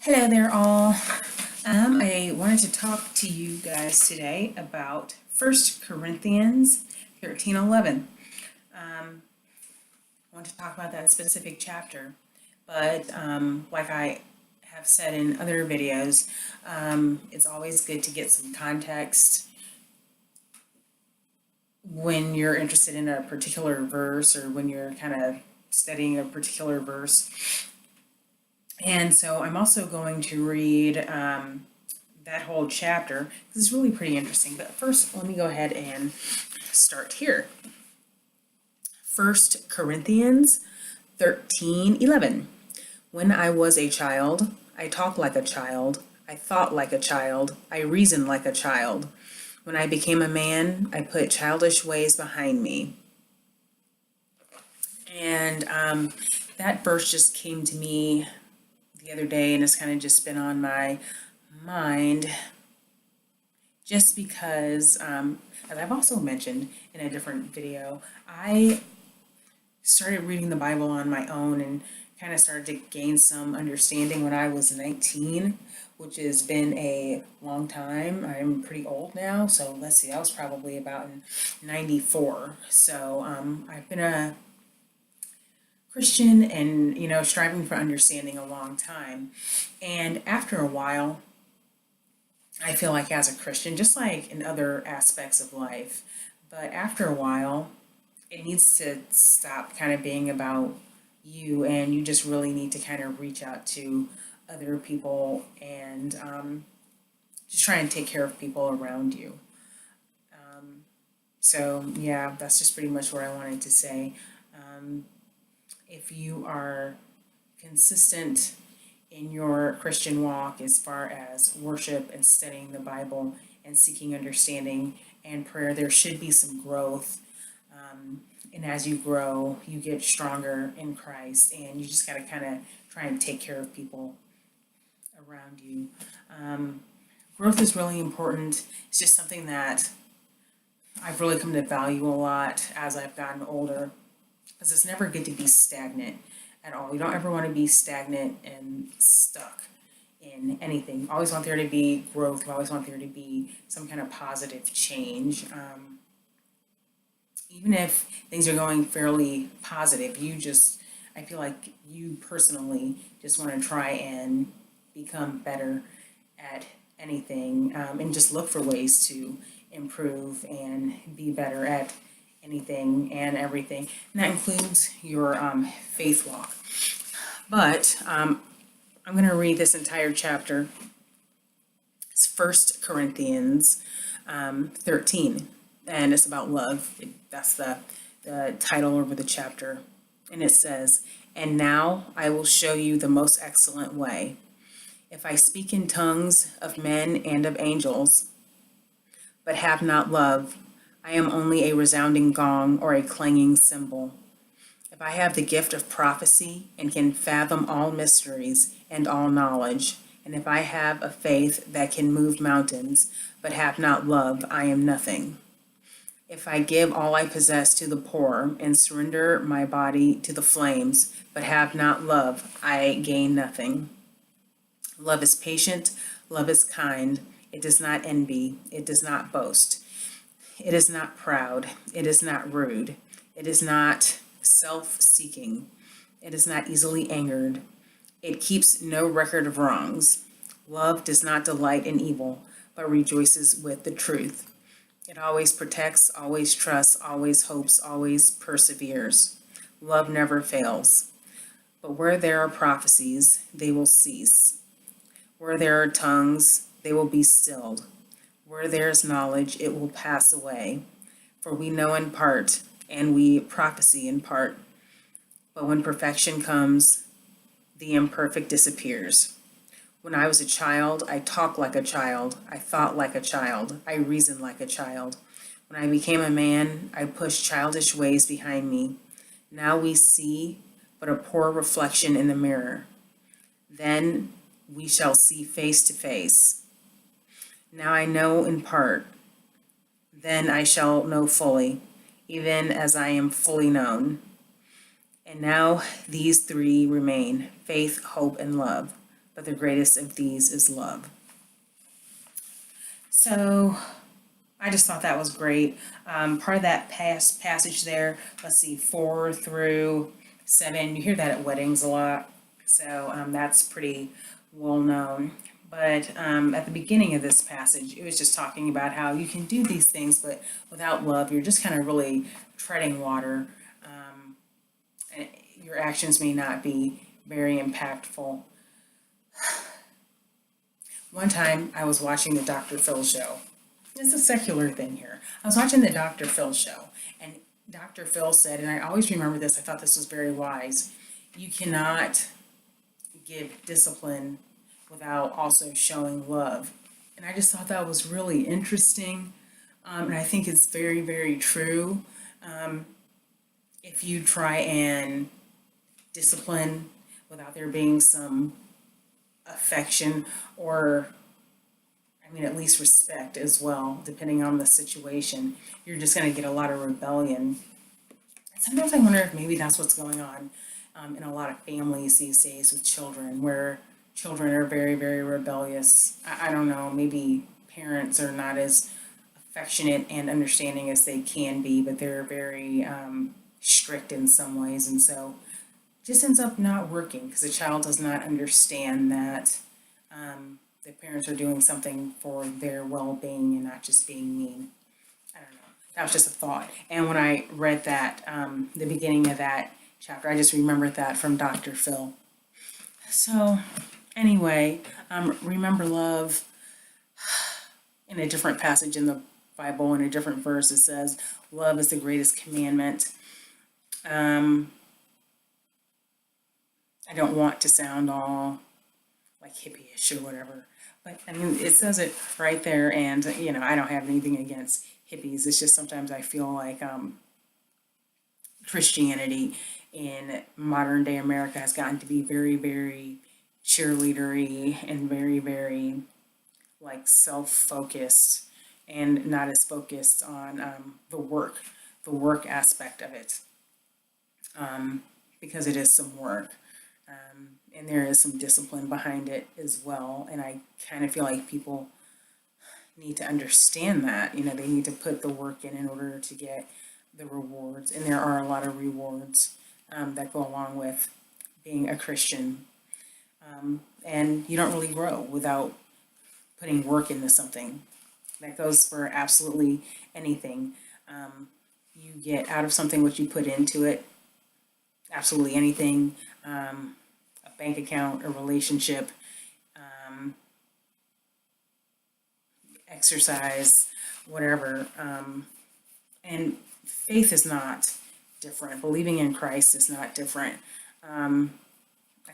Hello there all. I wanted to talk to you guys today about 1 Corinthians 13:11. I want to talk about that specific chapter, but like I have said in other videos, it's always good to get some context when you're interested in a particular verse or when you're kind of studying a particular verse. And so I'm also going to read that whole chapter because it's really pretty interesting. But first, let me go ahead and start here. 1 Corinthians 13:11. When I was a child, I talked like a child, I thought like a child, I reasoned like a child. When I became a man, I put childish ways behind me. And that verse just came to me the other day, and it's kind of just been on my mind just because, as I've also mentioned in a different video, I started reading the Bible on my own and kind of started to gain some understanding when I was 19, which has been a long time. I'm pretty old now, so let's see, I was probably about in 94. So I've been a Christian and, striving for understanding a long time. And after a while, I feel like as a Christian, just like in other aspects of life, but after a while, it needs to stop kind of being about you, and you just really need to kind of reach out to other people and just try and take care of people around you. So, yeah, that's just pretty much what I wanted to say. If you are consistent in your Christian walk as far as worship and studying the Bible and seeking understanding and prayer, there should be some growth. And as you grow, you get stronger in Christ, and you just got to kind of try and take care of people around you. Growth is really important. It's just something that I've really come to value a lot as I've gotten older, because it's never good to be stagnant at all. You don't ever want to be stagnant and stuck in anything. You always want there to be growth. You always want there to be some kind of positive change. Even if things are going fairly positive, I feel like you personally just want to try and become better at anything, and just look for ways to improve and be better at anything and everything. And that includes your faith walk. But I'm going to read this entire chapter. It's 1 Corinthians 13, and it's about love. That's the title over the chapter. And it says, "And now I will show you the most excellent way. If I speak in tongues of men and of angels, but have not love, I am only a resounding gong or a clanging cymbal. If I have the gift of prophecy and can fathom all mysteries and all knowledge, and if I have a faith that can move mountains, but have not love, I am nothing. If I give all I possess to the poor and surrender my body to the flames, but have not love, I gain nothing. Love is patient, love is kind, it does not envy, it does not boast. It is not proud, it is not rude, it is not self-seeking, it is not easily angered, it keeps no record of wrongs. Love does not delight in evil, but rejoices with the truth. It always protects, always trusts, always hopes, always perseveres. Love never fails. But where there are prophecies, they will cease. Where there are tongues, they will be stilled. Where there is knowledge, it will pass away. For we know in part, and we prophesy in part. But when perfection comes, the imperfect disappears. When I was a child, I talked like a child, I thought like a child, I reasoned like a child. When I became a man, I pushed childish ways behind me. Now we see but a poor reflection in the mirror. Then we shall see face to face. Now I know in part, then I shall know fully, even as I am fully known. And now these three remain: faith, hope, and love. but the greatest of these is love. So I just thought that was great. Part of that passage there, let's see, 4 through 7, you hear that at weddings a lot. So that's pretty well known. But at the beginning of this passage, it was just talking about how you can do these things, but without love, you're just kind of really treading water. And your actions may not be very impactful. One time I was watching the Dr. Phil show. It's a secular thing here. I was watching the Dr. Phil show, and Dr. Phil said, and I always remember this, I thought this was very wise, you cannot give discipline without also showing love. And I just thought that was really interesting, and I think it's very, very true. If you try and discipline without there being some affection or at least respect as well, depending on the situation, you're just going to get a lot of rebellion. And sometimes I wonder if maybe that's what's going on in a lot of families these days with children, where children are very, very rebellious. I don't know, maybe parents are not as affectionate and understanding as they can be, but they're very strict in some ways, and so it just ends up not working because the child does not understand that the parents are doing something for their well-being and not just being mean. I don't know. That was just a thought. And when I read that, the beginning of that chapter, I just remembered that from Dr. Phil. So anyway, remember love. In a different passage in the Bible, in a different verse, it says, love is the greatest commandment. I don't want to sound all like hippie-ish or whatever, but it says it right there, and I don't have anything against hippies. It's just sometimes I feel like Christianity in modern day America has gotten to be very, very cheerleadery and very, very like self-focused and not as focused on the work aspect of it, because it is some work. And there is some discipline behind it as well. And I kind of feel like people need to understand that. They need to put the work in order to get the rewards. And there are a lot of rewards that go along with being a Christian. And you don't really grow without putting work into something. That goes for absolutely anything. You get out of something what you put into it. Absolutely anything. A bank account, a relationship, exercise, whatever. And faith is not different. Believing in Christ is not different. I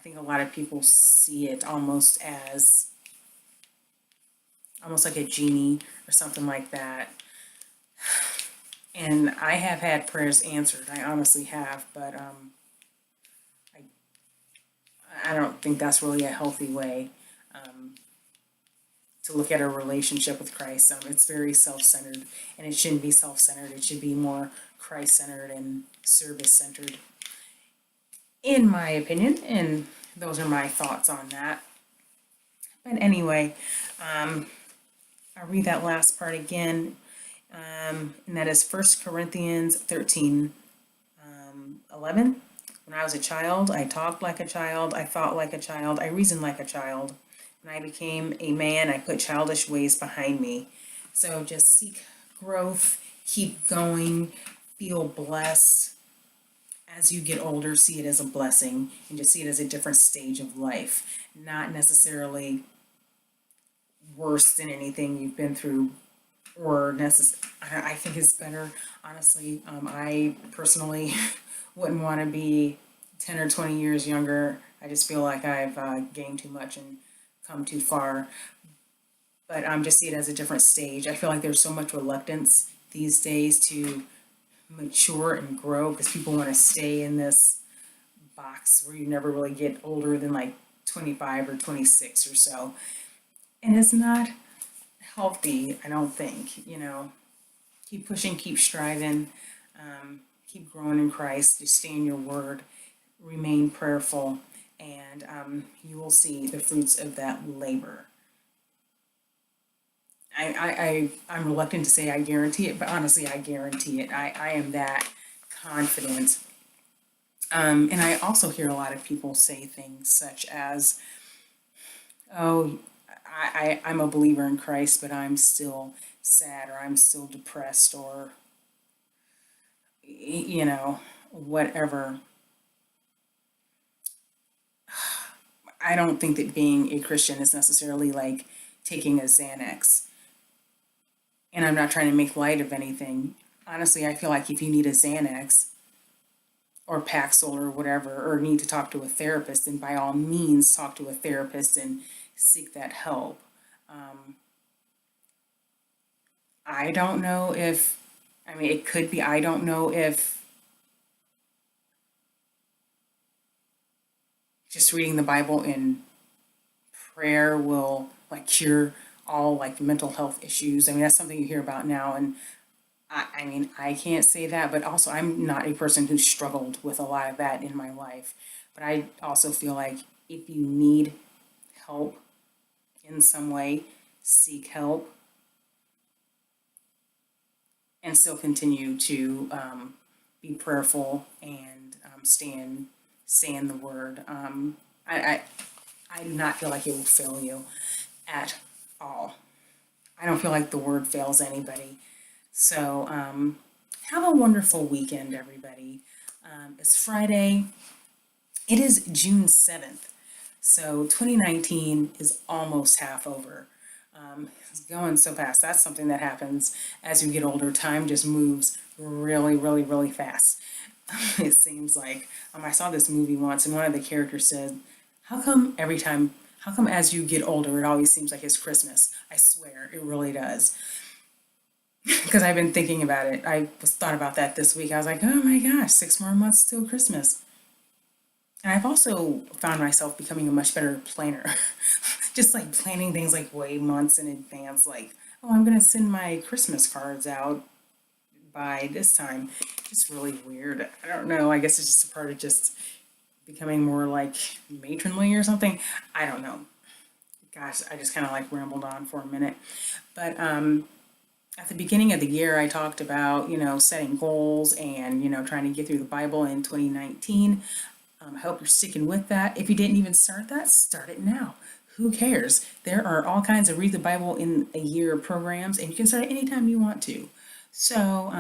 think a lot of people see it almost like a genie or something like that. And I have had prayers answered. I honestly have, but I don't think that's really a healthy way to look at a relationship with Christ. It's very self-centered, and it shouldn't be self-centered. It should be more Christ-centered and service-centered, in my opinion, and those are my thoughts on that. But anyway, I'll read that last part again, and that is 1 Corinthians 13, 11. When I was a child, I talked like a child, I thought like a child, I reasoned like a child. When I became a man, I put childish ways behind me. So just seek growth, keep going, feel blessed. As you get older, see it as a blessing and just see it as a different stage of life, not necessarily worse than anything you've been through, or I think it's better, honestly. I personally wouldn't want to be 10 or 20 years younger. I just feel like I've gained too much and come too far. But just see it as a different stage. I feel like there's so much reluctance these days to mature and grow because people want to stay in this box where you never really get older than like 25 or 26 or so. And it's not healthy, I don't think. Keep pushing, keep striving, keep growing in Christ, just stay in your word, remain prayerful, and you will see the fruits of that labor. I'm reluctant to say I guarantee it, but honestly, I guarantee it. I am that confident. And I also hear a lot of people say things such as, oh, I'm a believer in Christ, but I'm still sad, or I'm still depressed, or, whatever. I don't think that being a Christian is necessarily like taking a Xanax. And I'm not trying to make light of anything. Honestly, I feel like if you need a Xanax or Paxil or whatever, or need to talk to a therapist, then by all means talk to a therapist and seek that help. Um, I don't know if, I mean, it could be, I don't know if just reading the Bible in prayer will like cure all like mental health issues. I mean, that's something you hear about now, and I mean, I can't say that, but also I'm not a person who struggled with a lot of that in my life. But I also feel like if you need help in some way, seek help and still continue to be prayerful and stay in the Word. I do not feel like it will fail you at all. I don't feel like the Word fails anybody. So have a wonderful weekend, everybody. It's Friday. It is June 7th. So 2019 is almost half over. It's going so fast. That's something that happens as you get older. Time just moves really, really, really fast. It seems like I saw this movie once, and one of the characters said, how come as you get older, it always seems like it's Christmas? I swear, it really does." Because I've been thinking about it. Thought about that this week. I was like, oh my gosh, 6 more months till Christmas. And I've also found myself becoming a much better planner. Just like planning things like way months in advance, like, oh, I'm gonna send my Christmas cards out by this time. It's really weird. I don't know. I guess it's just a part of just becoming more like matronly or something. I don't know. Gosh, I just kind of like rambled on for a minute. But at the beginning of the year, I talked about, setting goals and, trying to get through the Bible in 2019. I hope you're sticking with that. If you didn't even start that, start it now. Who cares? There are all kinds of Read the Bible in a Year programs, and you can start anytime you want to. So,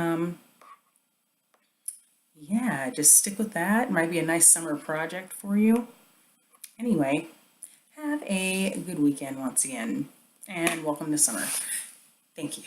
yeah, just stick with that. It might be a nice summer project for you. Anyway, have a good weekend once again, and welcome to summer. Thank you.